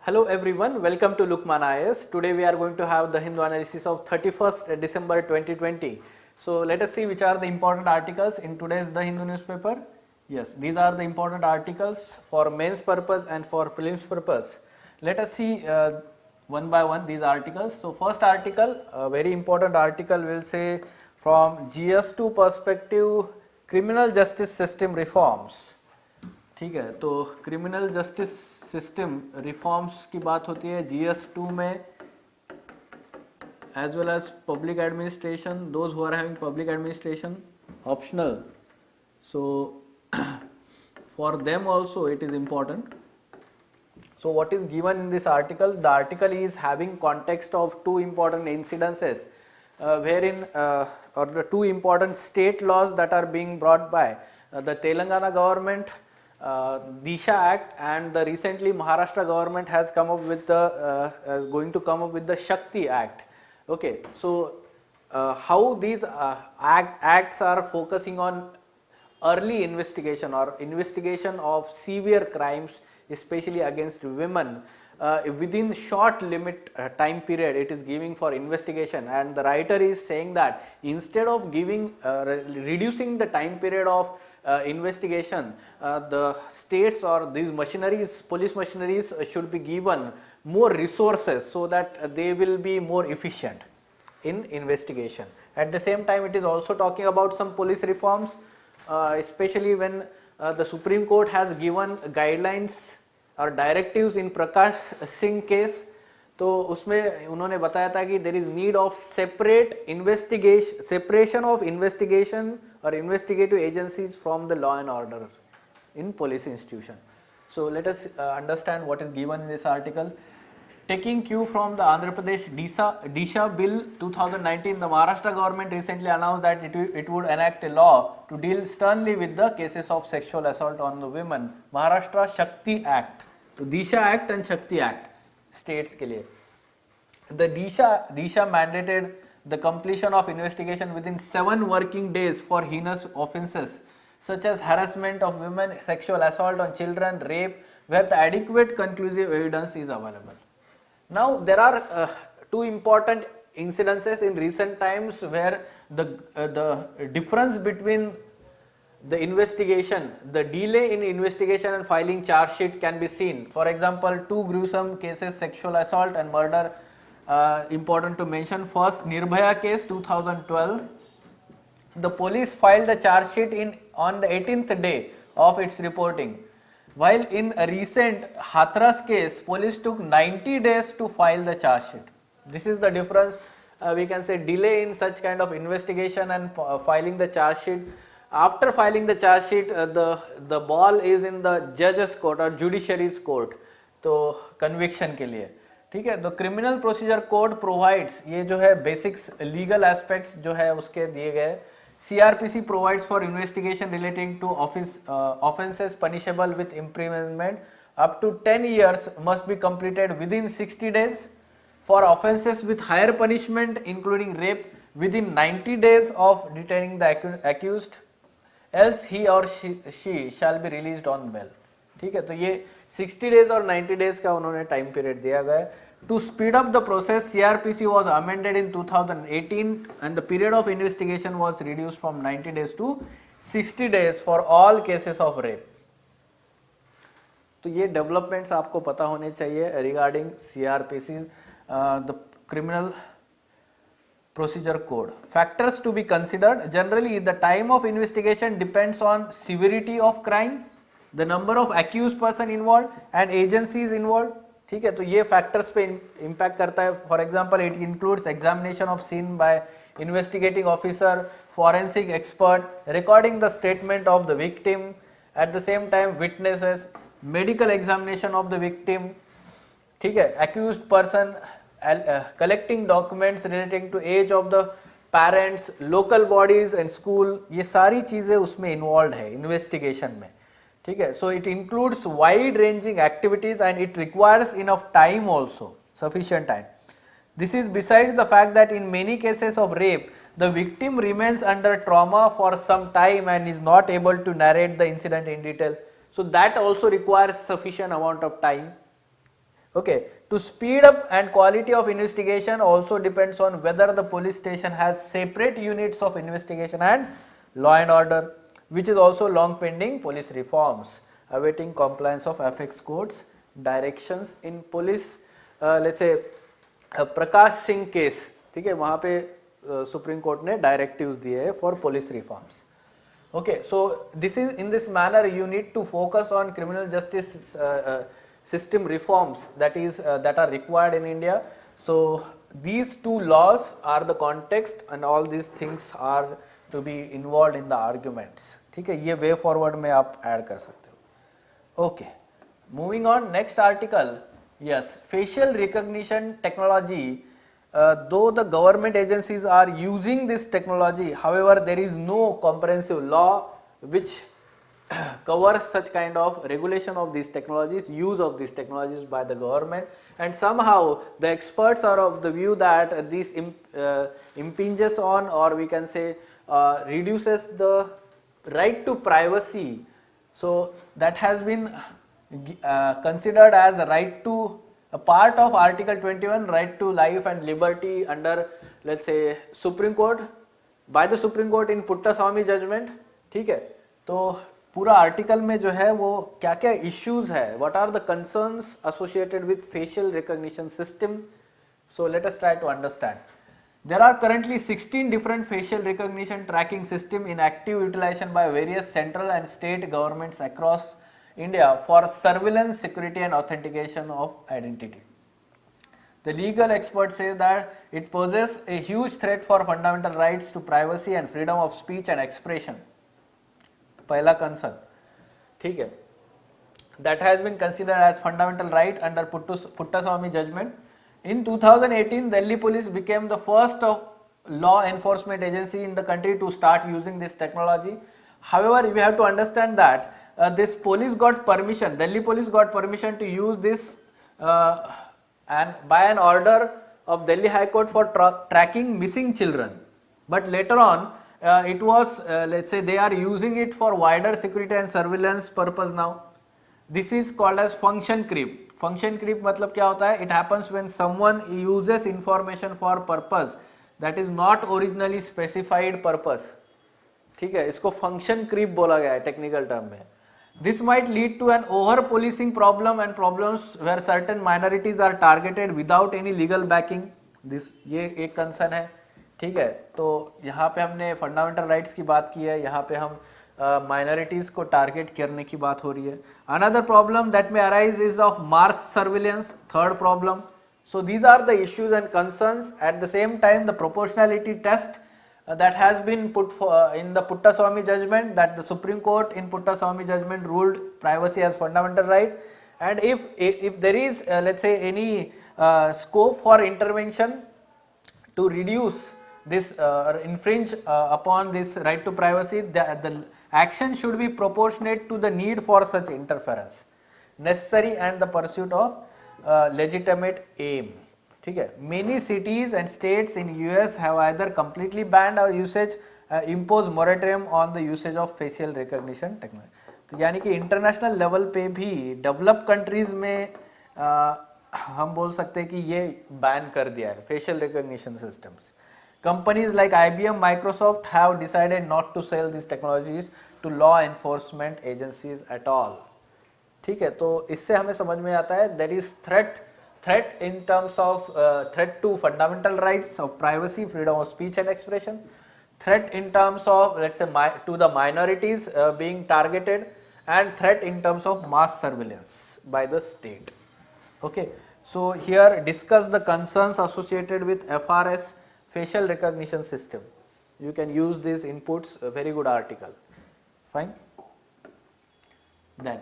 Hello everyone, welcome to Lukman IAS. Today we are going to have the Hindu analysis of 31st December 2020. So let us see which are the important articles in today's The Hindu newspaper. Yes, these are the important articles for mains purpose and for prelims purpose. Let us see one by one these articles. So first article, a very important article, will say from GS2 perspective, criminal justice system reforms. ठीक है, तो criminal justice system reforms की बात होती है GS2 में, as well as public administration, those who are having public administration optional, so for them also it is important. So what is given in this article? The article is having context of two important incidences wherein or the two important state laws that are being brought by the Telangana government, Disha Act, and the recently Maharashtra government has come up with the going to come up with the Shakti Act. Okay, so how these acts are focusing on early investigation or investigation of severe crimes, especially against women, within short limit time period it is giving for investigation. And the writer is saying that instead of giving reducing the time period of investigation, the states or these machineries, police machineries, should be given more resources so that they will be more efficient in investigation. At the same time, it is also talking about some police reforms, especially when the Supreme Court has given guidelines or directives in Prakash Singh case. तो उसमें उन्होंने बताया था कि there is need of separation of investigation or investigative agencies from the law and order in police institution. So let us understand what is given in this article. Taking cue from the Andhra Pradesh Disha Bill 2019, the Maharashtra government recently announced that it would enact a law to deal sternly with the cases of sexual assault on the women. Maharashtra Shakti Act. तो Disha Act and Shakti Act states के लिए. The Disha mandated the completion of investigation within 7 working days for heinous offences such as harassment of women, sexual assault on children, rape, where the adequate conclusive evidence is available. Now there are two important incidences in recent times where the difference between the investigation, the delay in investigation and filing charge sheet can be seen. For example, two gruesome cases, sexual assault and murder, important to mention. First, Nirbhaya case 2012. The police filed the charge sheet on the 18th day of its reporting, while in a recent Hathras case, police took 90 days to file the charge sheet. This is the difference. We can say delay in such kind of investigation and filing the charge sheet. After filing the charge sheet, the ball is in the judge's court or judiciary's court, तो conviction के लिए. ठीक है, तो criminal procedure code provides, ये जो है basics legal aspects जो है उसके दिए गए. CRPC provides for investigation relating to offences punishable with imprisonment up to 10 years must be completed within 60 days. For offences with higher punishment including rape, within 90 days of detaining the accused, else he or she shall be released on bail. ठीक है, तो ये 60 days और 90 days का उन्होंने time period दिया गया है. To speed up the process, CRPC was amended in 2018 and the period of investigation was reduced from 90 days to 60 days for all cases of rape. तो ये डेवलपमेंट्स आपको पता होने चाहिए regarding CRPC, the criminal procedure code. Factors to be considered: generally the time of investigation depends on severity of crime, the number of accused person involved and agencies involved. ठीक है, तो ये फैक्टर्स पे impact करता है. For example, it includes examination of scene by investigating officer, forensic expert, recording the statement of the victim, at the same time witnesses, medical examination of the victim. ठीक है, accused person, collecting documents relating to age of the parents, local bodies and school, ये सारी चीजें उसमें involve है investigation में. ठीक है, so it includes wide ranging activities and it requires enough time also, sufficient time. This is besides the fact that in many cases of rape, the victim remains under trauma for some time and is not able to narrate the incident in detail. So that also requires sufficient amount of time. Okay, to speed up and quality of investigation also depends on whether the police station has separate units of investigation and law and order, which is also long pending police reforms, awaiting compliance of FX codes, directions in police, let's say Prakash Singh case, ठीक है, वहाँ पे supreme court ने directives दिए हैं for police reforms. Okay, so this is in this manner you need to focus on criminal justice system reforms that are required in India. So these two laws are the context and all these things are to be involved in the arguments. ठीक है, ये way forward में आप add कर सकते हो. Okay, moving on, next article. Yes, facial recognition technology. Though the government agencies are using this technology, however, there is no comprehensive law which covers such kind of regulation of these technologies, use of these technologies by the government, and somehow the experts are of the view that this impinges on, or we can say reduces the right to privacy. So that has been considered as a right to a part of Article 21, right to life and liberty under, let's say, Supreme Court, by the Supreme Court in Puttaswamy judgment. ठीक है, तो पूरा article में जो है वो क्या क्या इश्यूज है, what are the concerns associated with facial recognition system. So let us try to understand. There are currently 16 different facial recognition tracking system in active utilization by various central and state governments across India for surveillance, security and authentication of identity. The legal experts say that it poses a huge threat for fundamental rights to privacy and freedom of speech and expression. पहला concern, ठीक है, that has been considered as fundamental right under Puttaswamy judgment. In 2018, Delhi police became the first of law enforcement agency in the country to start using this technology. However, we have to understand that this police got permission, Delhi police got permission to use this and by an order of Delhi High Court for tracking missing children. But later on, it was, let's say, they are using it for wider security and surveillance purpose now. This is called as function creep. Function creep मतलब क्या होता है? It happens when someone uses information for purpose that is not originally specified purpose. ठीक है, इसको function creep बोला गया है technical term में. This might lead to an over-policing problem and problems where certain minorities are targeted without any legal backing. This ये एक concern है, ठीक है. तो यहाँ पे हमने fundamental rights की बात की है, यहाँ पे हम minorities को target करने की बात हो रही है. Another problem that may arise is of mass surveillance. Third problem. So these are the issues and concerns. At the same time, the proportionality test that has been put in the Puttaswamy judgment, that the Supreme Court in Puttaswamy judgment ruled privacy as fundamental right, and if there is let's say any scope for intervention to reduce this or infringe upon this right to privacy, the action should be proportionate to the need for such interference, necessary and the pursuit of legitimate aim. ठीक है, many cities and states in US have either completely banned or usage impose moratorium on the usage of facial recognition technology. तो यानी कि international level पे भी develop countries में हम बोल सकते हैं कि ये बैन कर दिया है facial recognition systems. Companies like IBM, Microsoft have decided not to sell these technologies to law enforcement agencies at all. ठीक है, तो इससे हमें समझ में आता है there is threat in terms of threat to fundamental rights of privacy, freedom of speech and expression, threat in terms of, let's say, to the minorities being targeted, and threat in terms of mass surveillance by the state. Okay, so here discuss the concerns associated with FRS, facial recognition system. You can use these inputs, a very good article. Fine. Then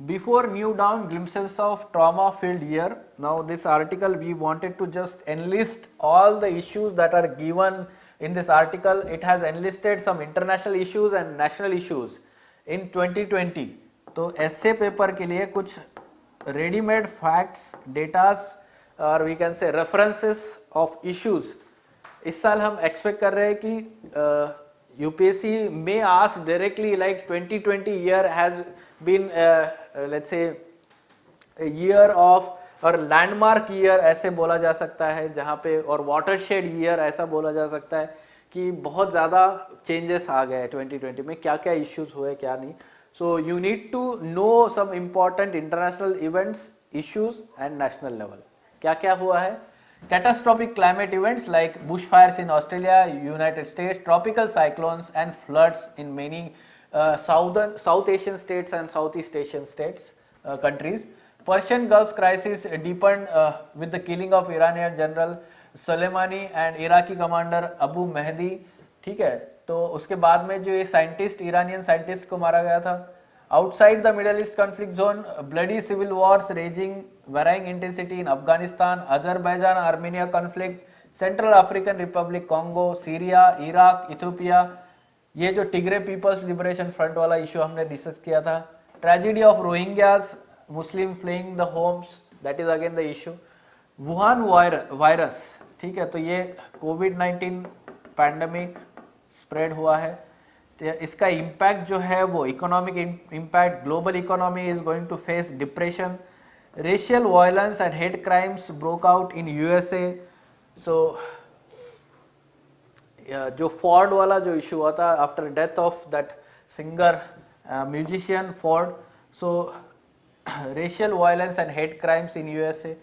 before new dawn, glimpses of trauma filled year. Now this article we wanted to just enlist all the issues that are given in this article. It has enlisted some international issues and national issues in 2020. तो essay paper के लिए कुछ ready-made facts, datas or we can say references of issues. इस साल हम expect कर रहे हैं कि UPSC may ask directly, like 2020 year has been let's say a year of और लैंडमार्क ईयर ऐसे बोला जा सकता है जहाँ पे, और वाटरशेड ईयर ऐसा बोला जा सकता है कि बहुत ज़्यादा चेंजेस आ गए 2020 में, क्या क्या इश्यूज हुए क्या नहीं. So you need to know some important international events, issues and national level. क्या क्या हुआ है? Catastrophic climate events like bushfires in Australia, United States, tropical cyclones and floods in many South Asian states and Southeast Asian states, countries. Persian Gulf crisis deepened with the killing of Iranian General Soleimani and Iraqi commander Abu Mahdi. ठीक है, तो उसके बाद में जो ये scientist, Iranian scientist को मारा गया था. Outside the Middle East conflict zone, bloody civil wars raging, varying intensity in Afghanistan, Azerbaijan-Armenia conflict, Central African Republic, Congo, Syria, Iraq, Ethiopia. ये जो टिग्रे पीपल्स लिबरेशन फ्रंट वाला इशू हमने discuss किया था. Tragedy of Rohingyas, Muslim flaying the homes, that is again the issue. Wuhan virus, ठीक है, तो ये कोविड-19 पैंडमिक स्प्रेड हुआ है. तो इसका इम्पैक्ट जो है वो economic impact, global economy is going to face depression. Racial violence and hate crimes broke out in USA. So जो फॉर्ड वाला जो इशू हुआ था after death of that singer musician Ford. So racial violence and hate crimes in USA.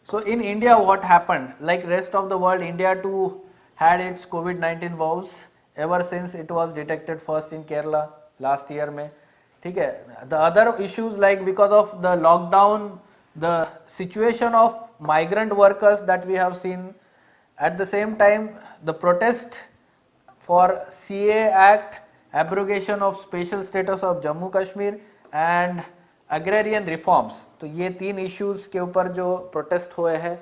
So in India what happened, like rest of the world, India too had its कोविड-19 woes ever since it was detected first in Kerala last year में. ठीक है, the other issues like because of the lockdown, the situation of migrant workers that we have seen, at the same time the protest for CA Act, abrogation of special status of Jammu Kashmir and agrarian reforms. तो ये तीन issues के ऊपर जो protest हुए हैं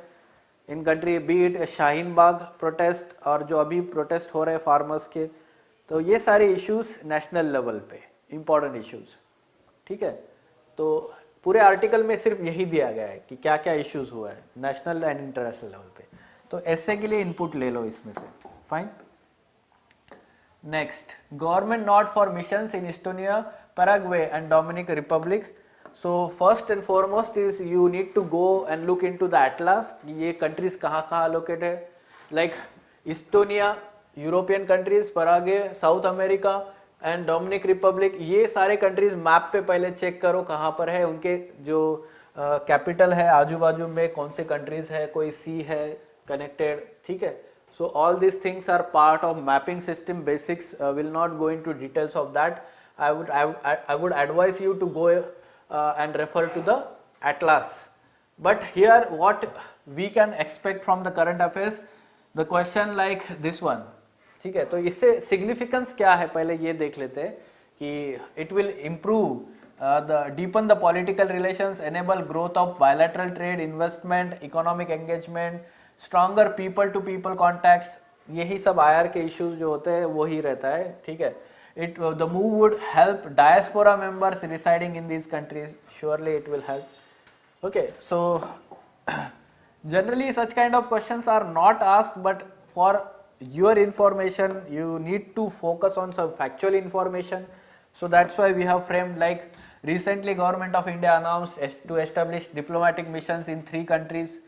in country, B it Shaheen Bagh protest और जो अभी प्रोटेस्ट हो रहे हैं फार्मर्स के. तो ये सारे इश्यूज नेशनल लेवल पे इम्पॉर्टेंट इश्यूज. ठीक है, तो पूरे आर्टिकल में सिर्फ यही दिया गया है कि क्या क्या इश्यूज हुआ है नेशनल एंड इंटरनेशनल लेवल पे. तो ऐसे के लिए इनपुट ले लो इसमें से. Fine. Next, government not for missions in Estonia, Paraguay and Dominic Republic. So first and foremost is you need to go and look into the atlas. ये countries कहाँ कहाँ located है, like Estonia, European countries, Paraguay, South America and Dominic Republic. ये सारे countries map पे पहले check करो कहाँ पर है, उनके जो capital है आजू बाजू में कौन से countries है, कोई sea है connected. ठीक है, so all these things are part of mapping system basics. Will not go into details of that. I would advise you to go and refer to the atlas. But here what we can expect from the current affairs, the question like this one. ठीक है, तो इससे significance क्या है पहले ये देख लेते हैं कि it will improve deepen the political relations, enable growth of bilateral trade, investment, economic engagement, stronger people to people contacts. यही सब IR के issues जो होते हैं वही रहता है. ठीक है, the move would help diaspora members residing in these countries. Surely it will help. Okay, so generally such kind of questions are not asked, but for your information you need to focus on some factual information. So that's why we have framed like recently government of India announced to establish diplomatic missions in 3 countries.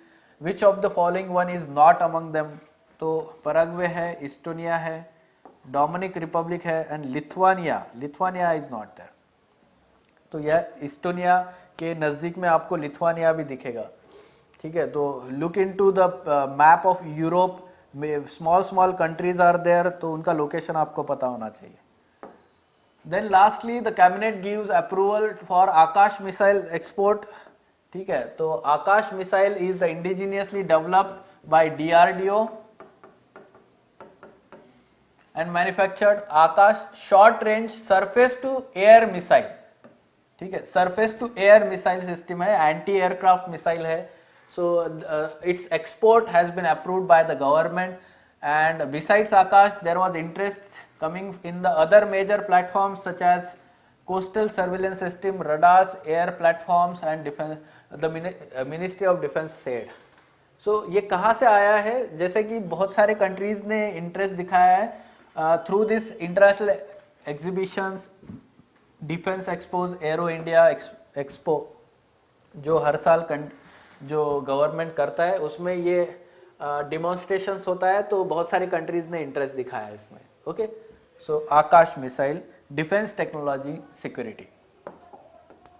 Which of the following one is not among them? तो Paraguay है, Estonia है, Dominic Republic है and Lithuania is not there. तो यह Estonia के नज़दीक में आपको लिथुआनिया भी दिखेगा. ठीक है, तो look into the map of Europe, small countries are there, तो उनका लोकेशन आपको पता होना चाहिए. Then lastly the cabinet gives approval for Akash missile export. ठीक है, तो Akash missile is the indigenously developed by DRDO and manufactured. Akash short range surface to air missile. ठीक है, surface to air missile system है, anti aircraft missile है. So its export has been approved by the government. And besides Akash, there was interest coming in the other major platforms such as coastal surveillance system, radars, air platforms and defense. The Ministry of Defense said. So ये कहाँ से आया है? जैसे कि बहुत सारे countries ने interest दिखाया है through this international exhibitions, defense expos, Aero India expo, जो हर साल जो गवर्नमेंट करता है उसमें ये डिमॉन्स्ट्रेशंस होता है, तो बहुत सारी कंट्रीज ने इंटरेस्ट दिखाया है इसमें. Okay, so Akash missile, defence technology, security.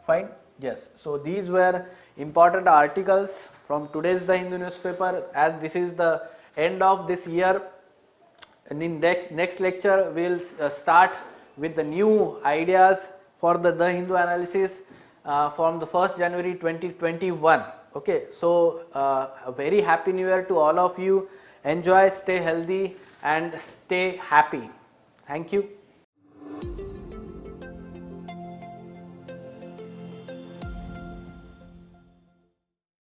Fine. Yes. So these were important articles from today's The Hindu newspaper. As this is the end of this year, in next lecture we'll start with the new ideas for the Hindu analysis from the 1st January 2021. Okay. So a very happy new year to all of you. Enjoy, stay healthy and stay happy. Thank you.